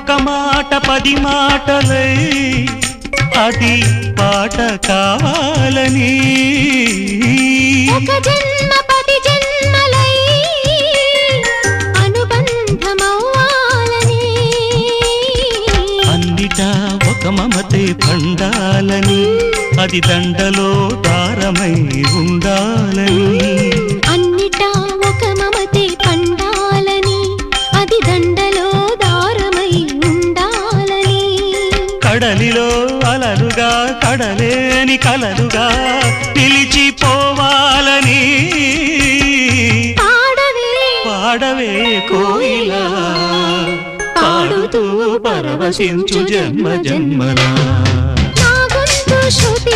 ఒక మాట 10 మాటలై అది పాట కావాలని ఒక జన్మ 10 జన్మలై అనుబంధమవ్వాలని అన్నిటా ఒక మమతే పండాలని అది దండలో దారమై ఉండాలని అన్నిటా ఒక మమతే పండాలని అది దండలో దారమై ఉండాలని కడలిలో అలలుగా కడలేని కలలుగా నిలిచిపోవాలని పాడవే కోయిలా పాడుతూ పరవశించు జన్మ జన్మలా నా గొంతు శృతి